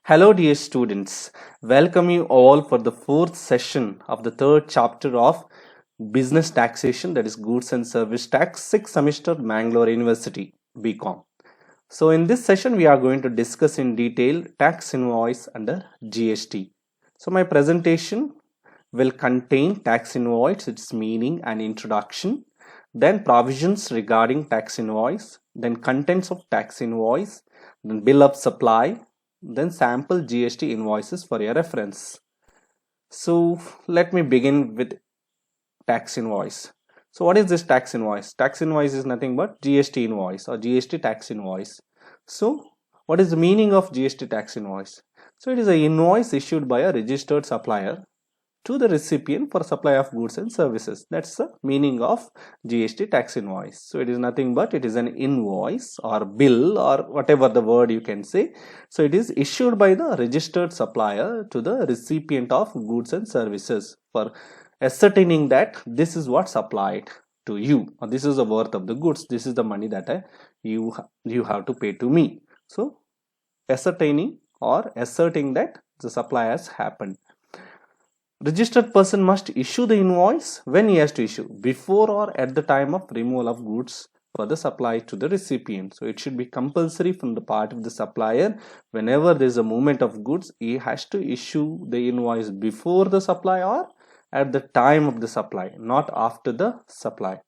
Hello, dear students. Welcome you all for the fourth session of the third chapter of Business Taxation, that is Goods and Service Tax, sixth semester, Mangalore University, BCom. So, in this session, we are going to discuss in detail tax invoice under GST. So, my presentation will contain tax invoice, its meaning and introduction, then provisions regarding tax invoice, then contents of tax invoice, then bill of supply, then sample GST invoices for your reference. So let me begin with tax invoice. So what is this tax invoice? Tax invoice is nothing but GST invoice or GST tax invoice. So what is the meaning of GST tax invoice? So it is an invoice issued by a registered supplier to the recipient for supply of goods and services. That's the meaning of GST tax invoice. So it is nothing but it is an invoice or bill or whatever the word you can say. So it is issued by the registered supplier to the recipient of goods and services for ascertaining that this is what supplied to you, or this is the worth of the goods, this is the money that you have to pay to me. So ascertaining or asserting that the supply has happened. Registered person must issue the invoice when he has to issue, before or at the time of removal of goods for the supply to the recipient. So it should be compulsory from the part of the supplier. Whenever there is a movement of goods, he has to issue the invoice before the supply or at the time of the supply, not after the supply.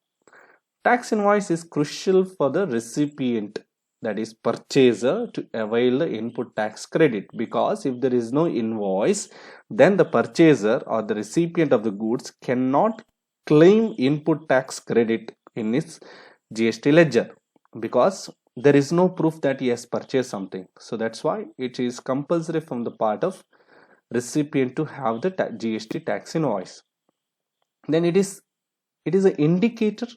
Tax invoice is crucial for the recipient, that is purchaser, to avail the input tax credit, because if there is no invoice, then the purchaser or the recipient of the goods cannot claim input tax credit in his GST ledger, because there is no proof that he has purchased something. So that's why it is compulsory from the part of recipient to have the GST tax invoice. Then it is an indicator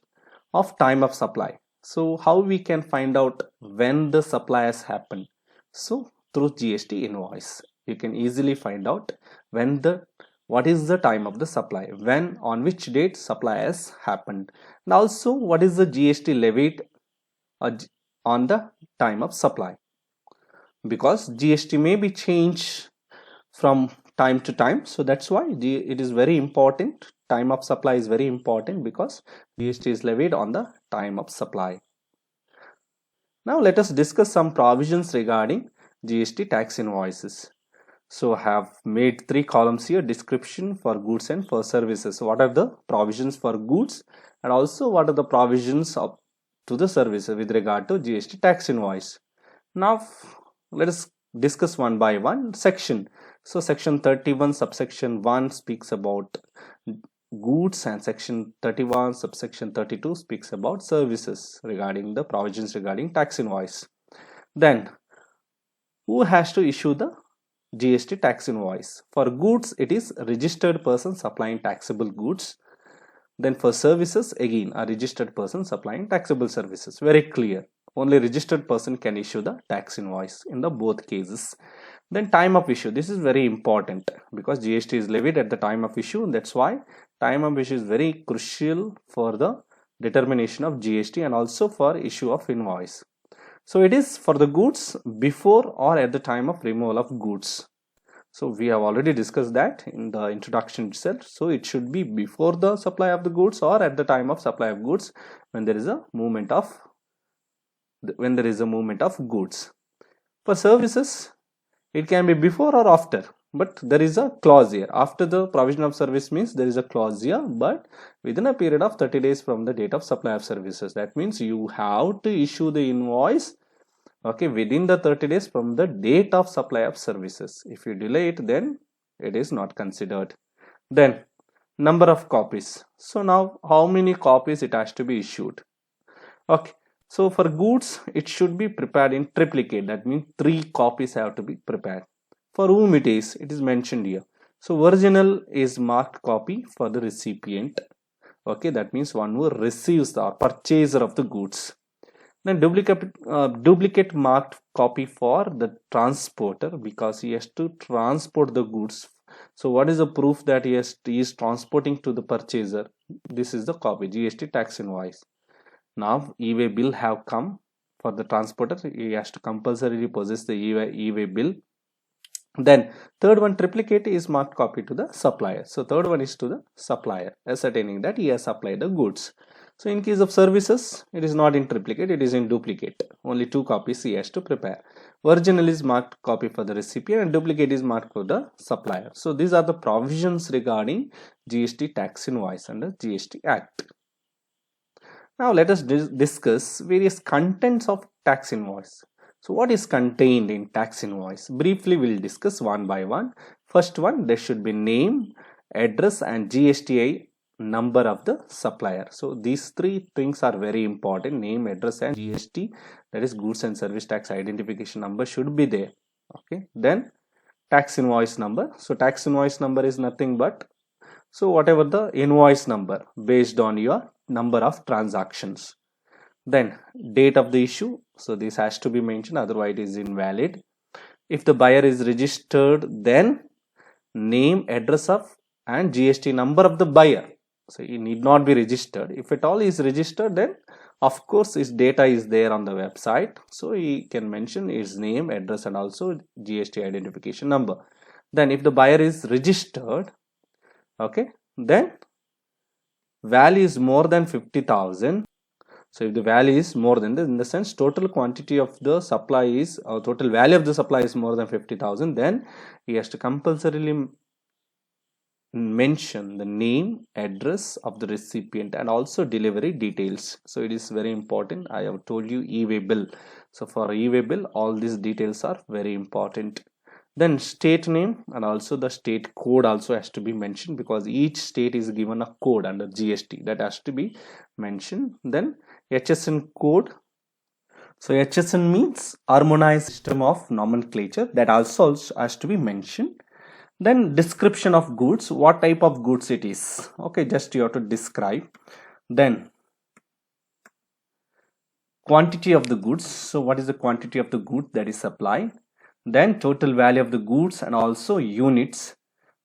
of time of supply. So how we can find out when the supply has happened? So through GST invoice, you can easily find out what is the time of the supply, when, on which date supply has happened, and also what is the GST levied on the time of supply, because GST may be changed from time to time. So that's why it is very important. Time of supply is very important because GST is levied on the time of supply. Now let us discuss some provisions regarding GST tax invoices. So I have made 3 columns here: description for goods and for services. So what are the provisions for goods, and also what are the provisions to the services with regard to GST tax invoice. Now let us discuss one by one section. So section 31 subsection 1 speaks about goods, and section 31 subsection 32 speaks about services regarding the provisions regarding tax invoice. Then who has to issue the GST tax invoice? For goods, it is registered person supplying taxable goods. Then for services, again a registered person supplying taxable services. Very clear. Only registered person can issue the tax invoice in the both cases. Then time of issue. This is very important because GST is levied at the time of issue. That's why time of issue is very crucial for the determination of GST and also for issue of invoice. So it is for the goods before or at the time of removal of goods. So we have already discussed that in the introduction itself. So it should be before the supply of the goods or at the time of supply of goods when there is a movement of goods. For services, it can be before or after, but there is a clause here. After the provision of service means there is a clause here, but within a period of 30 days from the date of supply of services. That means you have to issue the invoice, okay, within the 30 days from the date of supply of services. If you delay it, then it is not considered. Then number of copies. So now how many copies it has to be issued? Okay, so for goods it should be prepared in triplicate. That means 3 copies have to be prepared. For whom it is mentioned here. So original is marked copy for the recipient. Okay, that means one who receives or purchaser of the goods. Then duplicate marked copy for the transporter, because he has to transport the goods. So what is the proof that he is transporting to the purchaser? This is the copy, GST tax invoice. Now e-way bill have come for the transporter. He has to compulsorily possess the e-way bill. Then third one, triplicate, is marked copy to the supplier. So third one is to the supplier, ascertaining that he has supplied the goods. So in case of services, it is not in triplicate, it is in duplicate. Only 2 copies he has to prepare. Original is marked copy for the recipient and duplicate is marked for the supplier. So these are the provisions regarding GST tax invoice under GST Act. Now let us discuss various contents of tax invoice. So what is contained in tax invoice? Briefly we'll discuss one by one. First one, there should be name, address and GSTI number of the supplier. So these three things are very important: name, address and GST, that is goods and service tax identification number, should be there. Okay, then tax invoice number. So tax invoice number is nothing but, so whatever the invoice number based on your number of transactions. Then date of the issue, so this has to be mentioned, otherwise it is invalid. If the buyer is registered, then name, address of and GST number of the buyer. So he need not be registered. If at all is registered, then of course his data is there on the website, so he can mention his name, address and also GST identification number. Then if the buyer is registered, okay, then value is more than 50,000. So if the value is more than this, in the sense total quantity of the supply is, or total value of the supply is more than 50,000, then he has to compulsorily mention the name, address of the recipient and also delivery details. So it is very important. I have told you e-way bill. So for e-way bill, all these details are very important. Then state name and also the state code also has to be mentioned, because each state is given a code under GST that has to be mentioned. Then HSN code. So HSN means harmonized system of nomenclature, that also has to be mentioned. Then description of goods, what type of goods it is. Okay, just you have to describe. Then quantity of the goods. So what is the quantity of the good that is supplied? Then total value of the goods and also units,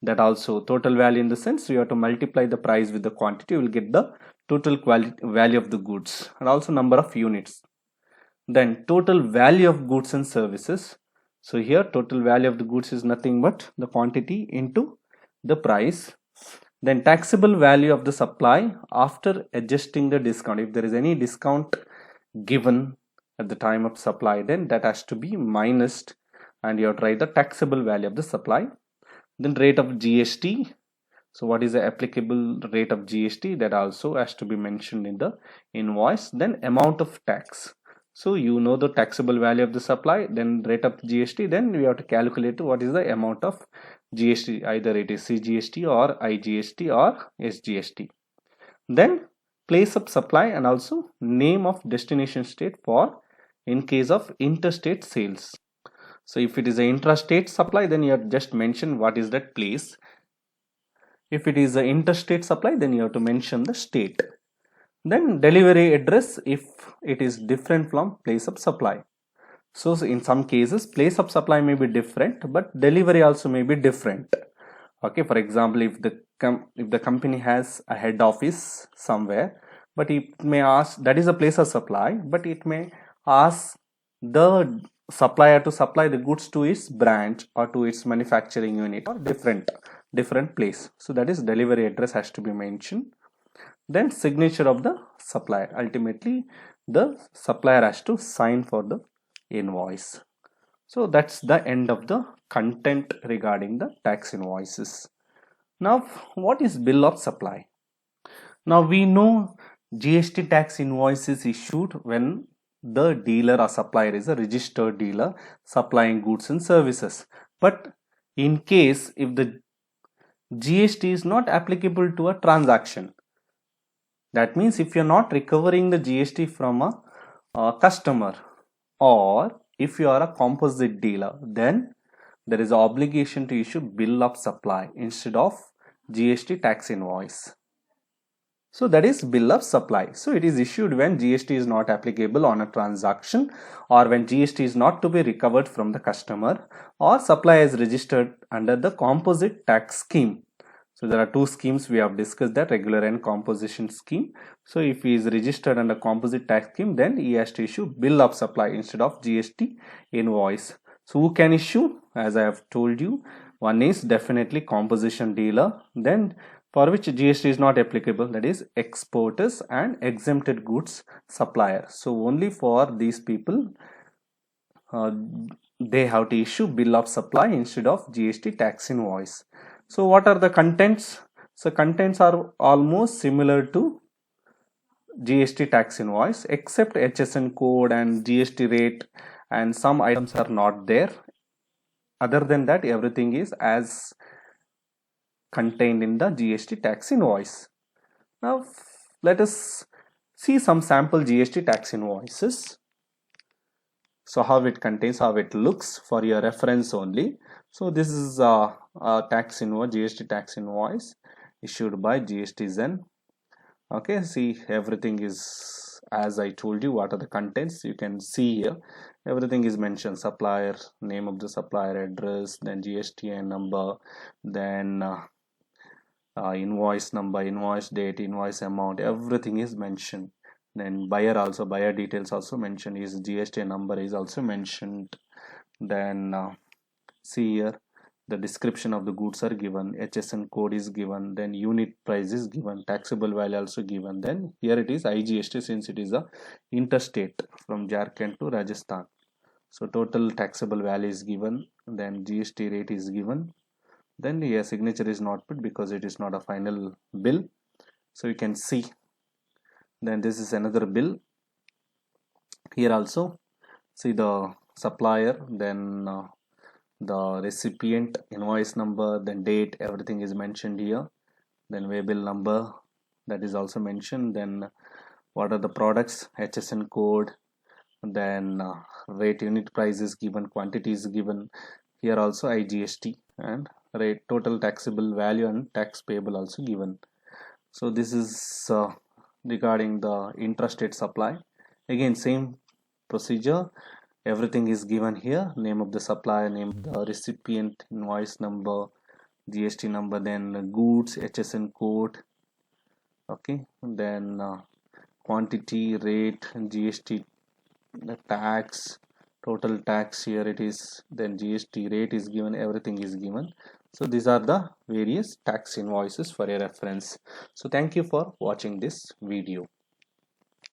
that also total value, in the sense you have to multiply the price with the quantity, you will get the total value of the goods and also number of units. Then total value of goods and services. So here total value of the goods is nothing but the quantity into the price. Then taxable value of the supply after adjusting the discount. If there is any discount given at the time of supply, then that has to be minused and you have to write the taxable value of the supply. Then rate of GST. So what is the applicable rate of GST, that also has to be mentioned in the invoice. Then amount of tax. So you know the taxable value of the supply, then rate of GST, then we have to calculate what is the amount of GST, either it is CGST or IGST or SGST. Then place of supply and also name of destination state for in case of interstate sales. So if it is an intrastate supply, then you have just mention what is that place. If it is an interstate supply, then you have to mention the state. Then delivery address if it is different from place of supply. So in some cases place of supply may be different, but delivery also may be different. Okay, for example, if the company has a head office somewhere, but it may ask, that is a place of supply, but it may ask the supplier to supply the goods to its branch or to its manufacturing unit or different place. So that is delivery address has to be mentioned. Then signature of the supplier. Ultimately the supplier has to sign for the invoice. So that's the end of the content regarding the tax invoices. Now what is bill of supply? Now we know GST tax invoice is issued when the dealer or supplier is a registered dealer supplying goods and services. But in case if the GST is not applicable to a transaction, that means if you're not recovering the GST from a customer, or if you are a composite dealer, then there is an obligation to issue bill of supply instead of GST tax invoice. So that is bill of supply. So it is issued when GST is not applicable on a transaction, or when GST is not to be recovered from the customer, or supplier is registered under the composite tax scheme. So there are two schemes we have discussed, that regular and composition scheme. So if he is registered under composite tax scheme, then he has to issue bill of supply instead of GST invoice. So who can issue? as I have told you. One is definitely composition dealer, then for which GST is not applicable, that is exporters and exempted goods supplier. So only for these people uh, they have to issue bill of supply instead of GST tax invoice. So what are the contents? So contents are almost similar to GST tax invoice except HSN code and GST rate, and some items are not there. Other than that, everything is as contained in the GST tax invoice. Now let us see some sample GST tax invoices. So how it contains, how it looks for your reference only. So this is a tax invoice, GST tax invoice issued by GST Zen. Okay, see, everything is as I told you. What are the contents? You can see here everything is mentioned: supplier name of the supplier, address, then GSTN number, then invoice number, invoice date, invoice amount, everything is mentioned. Then buyer also, buyer details also mentioned, his GST number is also mentioned. Then see here, the description of the goods are given, HSN code is given, then unit price is given, taxable value also given. Then here it is IGST, since it is a interstate from Jharkhand to Rajasthan. So total taxable value is given, then GST rate is given. Then your signature is not put because it is not a final bill. So you can see. Then this is another bill. Here also see the supplier, then the recipient, invoice number, then date, everything is mentioned here. Then waybill number, that is also mentioned. Then what are the products, HSN code, then rate, unit price is given, quantity is given. Here also IGST and rate, total taxable value and tax payable also given. So this is regarding the intrastate supply. Again, same procedure, everything is given here: name of the supplier, name of the recipient, invoice number, GST number, then goods, HSN code. Okay, then quantity, rate, GST, the tax, total tax, here it is, then GST rate is given, everything is given. So these are the various tax invoices for your reference. So thank you for watching this video.